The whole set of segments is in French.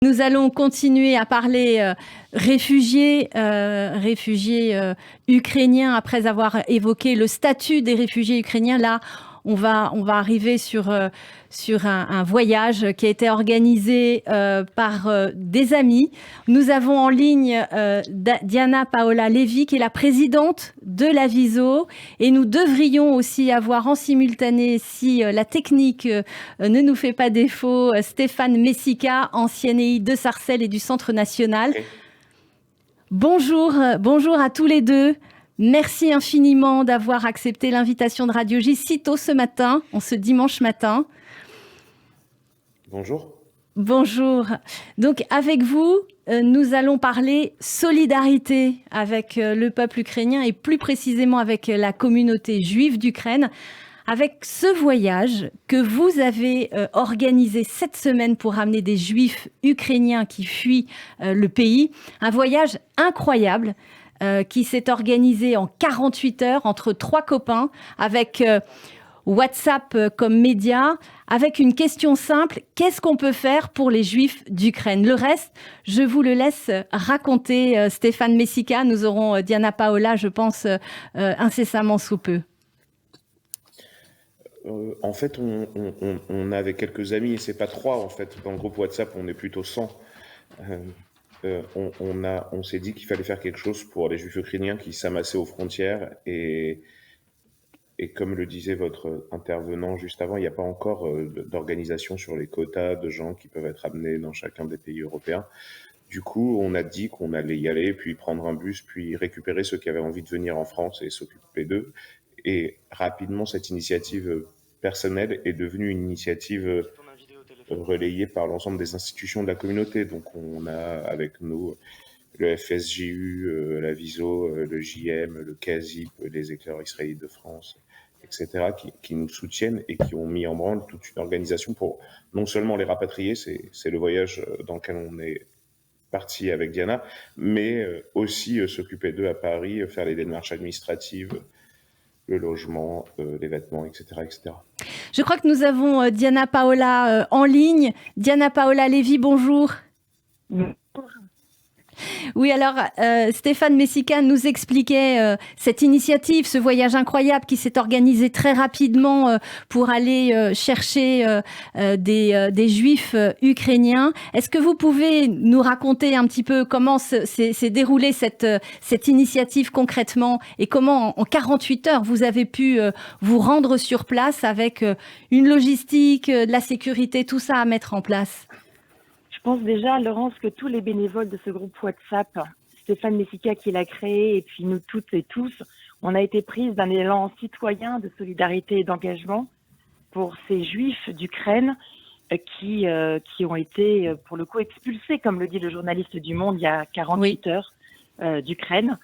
Nous allons continuer à parler réfugiés ukrainiens après avoir évoqué le statut des réfugiés ukrainiens. Là, on va arriver sur un voyage qui a été organisé par des amis. Nous avons en ligne Diana Paola Levi, qui est la présidente de l'Aviso, et nous devrions aussi avoir en simultané, si la technique ne nous fait pas défaut, Stéphane Messica, ancien EI de Sarcelles et du Centre national. Okay. Bonjour à tous les deux. Merci infiniment d'avoir accepté l'invitation de Radio J si tôt ce matin, en ce dimanche matin. Bonjour. Bonjour. Donc avec vous, nous allons parler solidarité avec le peuple ukrainien et plus précisément avec la communauté juive d'Ukraine, avec ce voyage que vous avez organisé cette semaine pour ramener des juifs ukrainiens qui fuient le pays. Un voyage incroyable qui s'est organisé en 48 heures entre 3 copains avec WhatsApp comme média, avec une question simple: qu'est-ce qu'on peut faire pour les juifs d'Ukraine? Le reste, je vous le laisse raconter, Stéphane Messica. Nous aurons Diana Paola, je pense, incessamment sous peu. En fait, on avait quelques amis, et c'est pas 3 en fait. Dans le groupe WhatsApp, on est plutôt 100. On s'est dit qu'il fallait faire quelque chose pour les juifs ukrainiens qui s'amassaient aux frontières, et comme le disait votre intervenant juste avant, il n'y a pas encore d'organisation sur les quotas de gens qui peuvent être amenés dans chacun des pays européens. Du coup, on a dit qu'on allait y aller, puis prendre un bus, puis récupérer ceux qui avaient envie de venir en France et s'occuper d'eux. Et rapidement, cette initiative personnelle est devenue une initiative relayée par l'ensemble des institutions de la communauté. Donc on a avec nous le FSJU, l'Aviso, le JM, le CASIP, les éclaireurs israélites de France, etc., qui nous soutiennent et qui ont mis en branle toute une organisation pour non seulement les rapatrier, c'est le voyage dans lequel on est parti avec Diana, mais aussi s'occuper d'eux à Paris, faire les démarches administratives, le logement, les vêtements, etc., etc. Je crois que nous avons Diana Paola en ligne. Diana Paola Levi, bonjour. Bonjour. Oui, alors Stéphane Messica nous expliquait cette initiative, ce voyage incroyable qui s'est organisé très rapidement pour aller chercher des juifs ukrainiens. Est-ce que vous pouvez nous raconter un petit peu comment s'est déroulée cette initiative concrètement, et comment en 48 heures vous avez pu vous rendre sur place avec une logistique, de la sécurité, tout ça à mettre en place? Je pense déjà, Laurence, que tous les bénévoles de ce groupe WhatsApp, Stéphane Messica qui l'a créé, et puis nous toutes et tous, on a été prises d'un élan citoyen de solidarité et d'engagement pour ces juifs d'Ukraine qui ont été, pour le coup, expulsés, comme le dit le journaliste du Monde, il y a 48 heures d'Ukraine.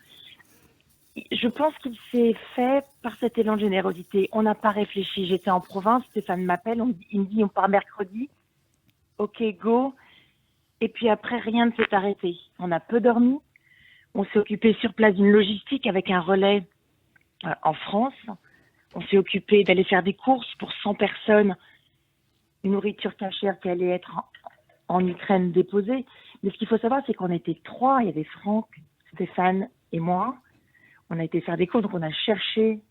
Je pense qu'il s'est fait par cet élan de générosité. On n'a pas réfléchi. J'étais en province, Stéphane m'appelle, il me dit on part mercredi. Ok, go. Et puis après, rien ne s'est arrêté. On a peu dormi. On s'est occupé sur place d'une logistique avec un relais en France. On s'est occupé d'aller faire des courses pour 100 personnes, une nourriture cachère qui allait être en Ukraine déposée. Mais ce qu'il faut savoir, c'est qu'on était 3. Il y avait Franck, Stéphane et moi. On a été faire des courses, donc on a cherché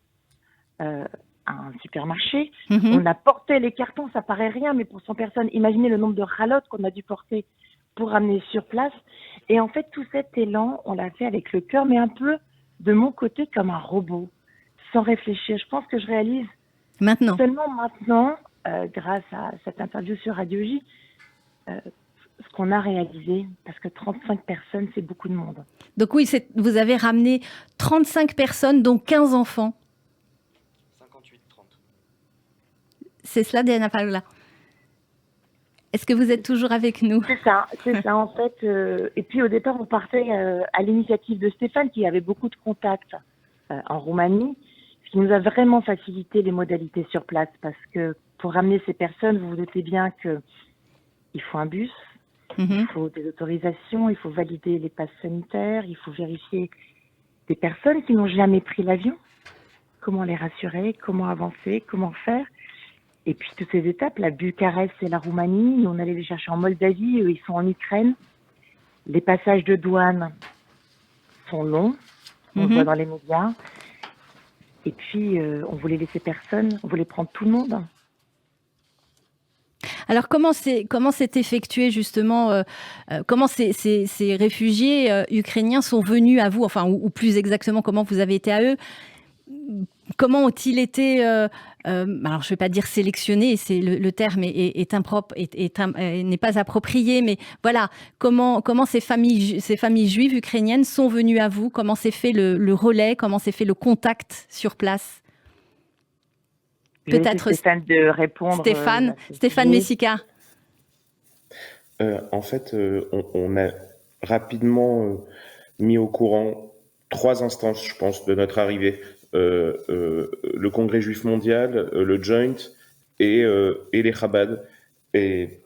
un supermarché. On a porté les cartons, ça paraît rien, mais pour 100 personnes, imaginez le nombre de ralottes qu'on a dû porter pour ramener sur place. Et en fait, tout cet élan, on l'a fait avec le cœur, mais un peu de mon côté comme un robot, sans réfléchir. Je pense que je réalise seulement maintenant, grâce à cette interview sur Radio J, ce qu'on a réalisé, parce que 35 personnes, c'est beaucoup de monde. Donc oui, vous avez ramené 35 personnes, dont 15 enfants. 58-30. C'est cela, Diana Paola? Est-ce que vous êtes toujours avec nous? C'est ça en fait. Et puis au départ, on partait à l'initiative de Stéphane, qui avait beaucoup de contacts en Roumanie, ce qui nous a vraiment facilité les modalités sur place, parce que pour ramener ces personnes, vous vous doutez bien qu'il faut un bus, il faut des autorisations, il faut valider les passes sanitaires, il faut vérifier des personnes qui n'ont jamais pris l'avion, comment les rassurer, comment avancer, comment faire. Et puis toutes ces étapes, la Bucarest et la Roumanie, on allait les chercher en Moldavie, eux ils sont en Ukraine. Les passages de douane sont longs, on le voit dans les médias. Et puis on voulait laisser personne, on voulait prendre tout le monde. Alors comment s'est effectué justement, comment ces réfugiés ukrainiens sont venus à vous, enfin ou plus exactement comment vous avez été à eux? Comment ont-ils été, alors je ne vais pas dire sélectionnés, c'est le terme est impropre, n'est pas approprié, mais voilà, comment ces familles juives ukrainiennes sont venues à vous? Comment s'est fait le relais? Comment s'est fait le contact sur place? Peut-être Stéphane de répondre. Stéphane Messica. En fait, on a rapidement mis au courant 3 instances, je pense, de notre arrivée. Le Congrès juif mondial, le Joint et les Chabad. Et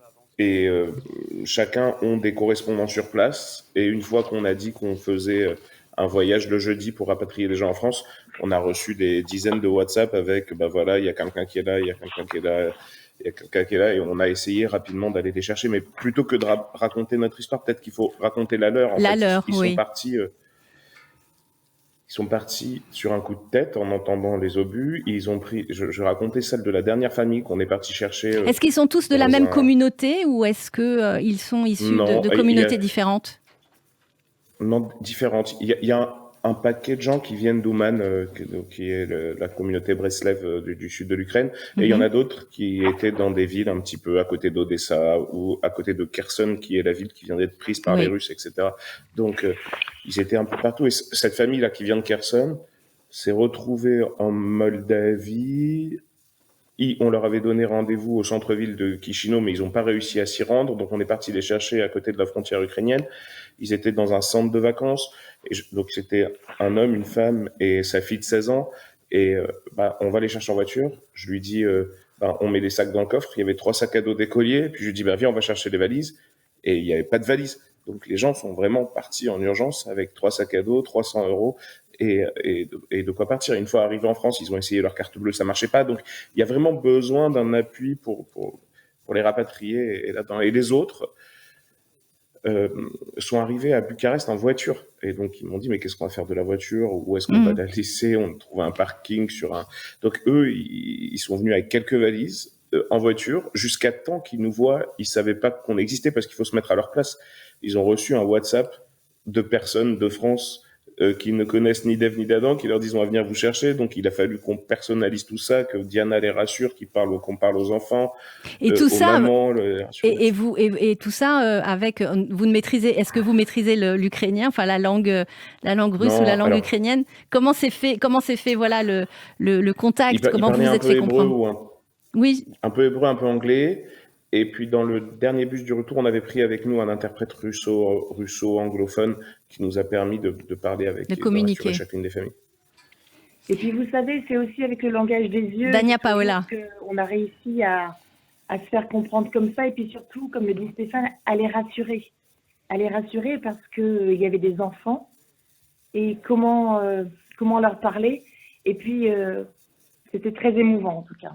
chacun ont des correspondants sur place. Et une fois qu'on a dit qu'on faisait un voyage le jeudi pour rapatrier les gens en France, on a reçu des dizaines de WhatsApp avec, voilà, il y a quelqu'un qui est là, il y a quelqu'un qui est là, il y a quelqu'un qui est là, et on a essayé rapidement d'aller les chercher. Mais plutôt que de raconter notre histoire, peut-être qu'il faut raconter la leur. Ils sont partis sur un coup de tête en entendant les obus. Ils ont pris. Je racontais celle de la dernière famille qu'on est parti chercher. Est-ce qu'ils sont tous de la même communauté ou est-ce que ils sont issus de communautés différentes? Non, différentes. Il y a un paquet de gens qui viennent d'Ouman, qui est la communauté Breslev du sud de l'Ukraine, et il y en a d'autres qui étaient dans des villes un petit peu à côté d'Odessa ou à côté de Kherson, qui est la ville qui vient d'être prise par les Russes, etc. Donc, ils étaient un peu partout. Et cette famille-là qui vient de Kherson s'est retrouvée en Moldavie. On leur avait donné rendez-vous au centre-ville de Chisinau, mais ils n'ont pas réussi à s'y rendre. Donc, on est parti les chercher à côté de la frontière ukrainienne. Ils étaient dans un centre de vacances. Donc, c'était un homme, une femme et sa fille de 16 ans. Et on va les chercher en voiture. Je lui dis, on met les sacs dans le coffre. Il y avait 3 sacs à dos d'écoliers. Puis je lui dis, viens, on va chercher les valises. Et il n'y avait pas de valises. Donc, les gens sont vraiment partis en urgence avec 3 sacs à dos, 300 €. Et de quoi partir. Une fois arrivés en France, ils ont essayé leur carte bleue, ça marchait pas. Donc, il y a vraiment besoin d'un appui pour les rapatrier. Et les autres sont arrivés à Bucarest en voiture. Et donc, ils m'ont dit, mais qu'est-ce qu'on va faire de la voiture? Où est-ce qu'on va la laisser? On trouve un parking Donc, eux, ils sont venus avec quelques valises en voiture jusqu'à temps qu'ils nous voient. Ils savaient pas qu'on existait parce qu'il faut se mettre à leur place. Ils ont reçu un WhatsApp de personnes de France qui ne connaissent ni d'Ève ni d'Adam, qui leur disent on va venir vous chercher. Donc il a fallu qu'on personnalise tout ça, que Diana les rassure, qu'on parle aux enfants, et tout aux ça, mamans. Et tout ça avec vous ne maîtrisez. Est-ce que vous maîtrisez l'ukrainien, enfin la langue russe ou la langue ukrainienne? Comment s'est fait voilà le contact? Comment vous vous êtes fait comprendre? Oui. Un peu hébreu, un peu anglais. Et puis, dans le dernier bus du retour, on avait pris avec nous un interprète russo-anglophone qui nous a permis de parler avec chacune des familles. Et puis, vous savez, c'est aussi avec le langage des yeux Dania Paola qu'on a réussi à se faire comprendre comme ça. Et puis surtout, comme le dit Stéphane, à les rassurer. À les rassurer parce qu'il y avait des enfants. Et comment leur parler. Et puis, c'était très émouvant en tout cas.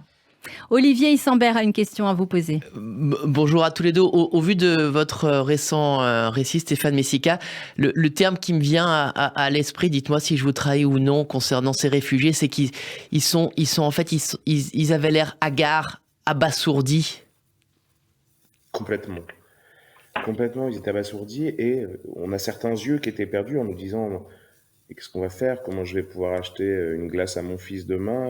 Olivier Issambert a une question à vous poser. Bonjour à tous les deux. Au vu de votre récent récit, Stéphane Messica, le terme qui me vient à l'esprit, dites-moi si je vous trahis ou non concernant ces réfugiés, c'est qu'ils avaient l'air hagards, abasourdis. Complètement, ils étaient abasourdis et on a certains yeux qui étaient perdus en nous disant... Et qu'est-ce qu'on va faire? Comment je vais pouvoir acheter une glace à mon fils demain?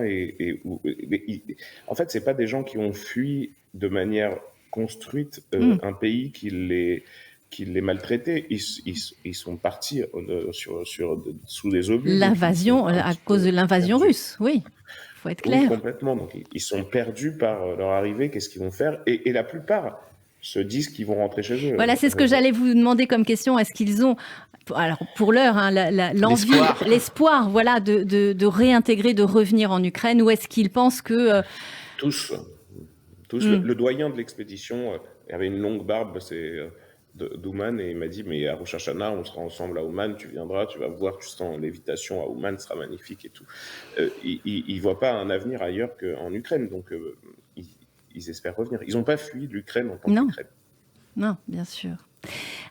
En fait, c'est pas des gens qui ont fui de manière construite un pays qui les maltraitait. Ils sont partis sous des obus. L'invasion, à cause de l'invasion russe, oui. Faut être clair. Oui, complètement. Donc, ils sont perdus par leur arrivée. Qu'est-ce qu'ils vont faire? Et la plupart se disent qu'ils vont rentrer chez eux. Voilà, c'est ce que j'allais vous demander comme question. Est-ce qu'ils ont, alors pour l'heure, l'envie, l'espoir, voilà, de réintégrer, de revenir en Ukraine, ou est-ce qu'ils pensent que... Tous. Le doyen de l'expédition avait une longue barbe, c'est d'Ouman, et il m'a dit, mais à Rosh Hashanah, on sera ensemble à Ouman, tu viendras, tu vas voir, tu sens l'évitation à Ouman, sera magnifique et tout. Il ne voit pas un avenir ailleurs qu'en Ukraine, donc ils espèrent revenir. Ils n'ont pas fui l'Ukraine en tant Non. qu'Ukraine. Non, bien sûr.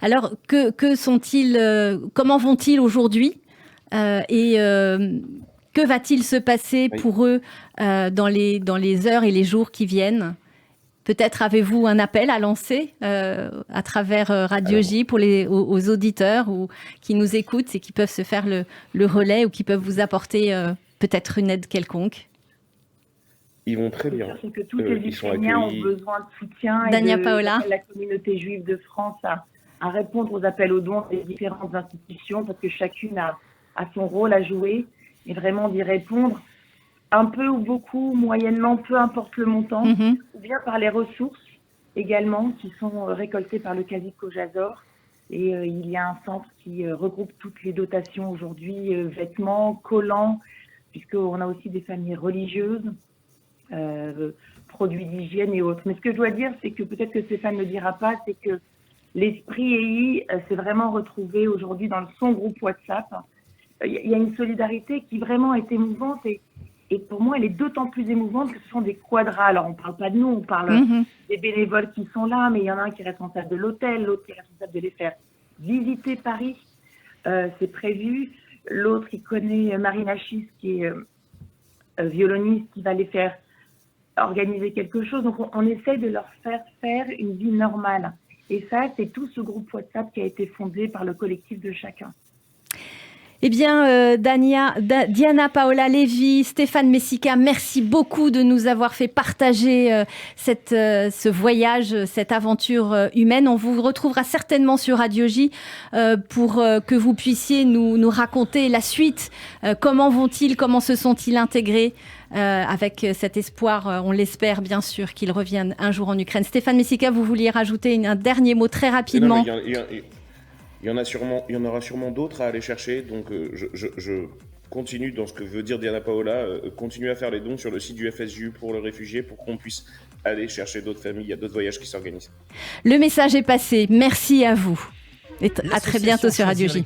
Alors, que sont-ils, comment vont-ils aujourd'hui et que va-t-il se passer pour eux dans les heures et les jours qui viennent? Peut-être avez-vous un appel à lancer à travers Radio J pour aux auditeurs qui nous écoutent et qui peuvent se faire le relais ou qui peuvent vous apporter peut-être une aide quelconque? Ils vont très bien. C'est que tous les Ukrainiens ont besoin de soutien Dania et Paola. la communauté juive de France à répondre aux appels aux dons des différentes institutions parce que chacune a son rôle à jouer et vraiment d'y répondre un peu ou beaucoup, moyennement, peu importe le montant, ou bien par les ressources également qui sont récoltées par le Cazique Kojazor. Et il y a un centre qui regroupe toutes les dotations aujourd'hui, vêtements, collants, puisqu'on a aussi des familles religieuses, produits d'hygiène et autres. Mais ce que je dois dire, c'est que peut-être que Stéphane ne le dira pas, c'est que l'esprit EI s'est vraiment retrouvé aujourd'hui dans son groupe WhatsApp. Il y a une solidarité qui vraiment est émouvante et pour moi, elle est d'autant plus émouvante que ce sont des quadras. Alors, on ne parle pas de nous, on parle des bénévoles qui sont là, mais il y en a un qui est responsable de l'hôtel, l'autre qui est responsable de les faire visiter Paris. C'est prévu. L'autre, il connaît Marina Schiss, qui est violoniste, qui va les faire organiser quelque chose. Donc, on essaie de leur faire une vie normale. Et ça, c'est tout ce groupe WhatsApp qui a été fondé par le collectif de chacun. Eh bien, Diana Paola Lévy, Stéphane Messica, merci beaucoup de nous avoir fait partager ce voyage, cette aventure humaine. On vous retrouvera certainement sur Radio J pour que vous puissiez nous raconter la suite. Comment se sont-ils intégrés avec cet espoir, on l'espère bien sûr, qu'ils reviennent un jour en Ukraine. Stéphane Messica, vous vouliez rajouter un dernier mot très rapidement? Il y en aura sûrement d'autres à aller chercher, donc je continue dans ce que veut dire Diana Paola, continue à faire les dons sur le site du FSJU pour le réfugié pour qu'on puisse aller chercher d'autres familles, il y a d'autres voyages qui s'organisent. Le message est passé, merci à vous et à très bientôt sur Radio J.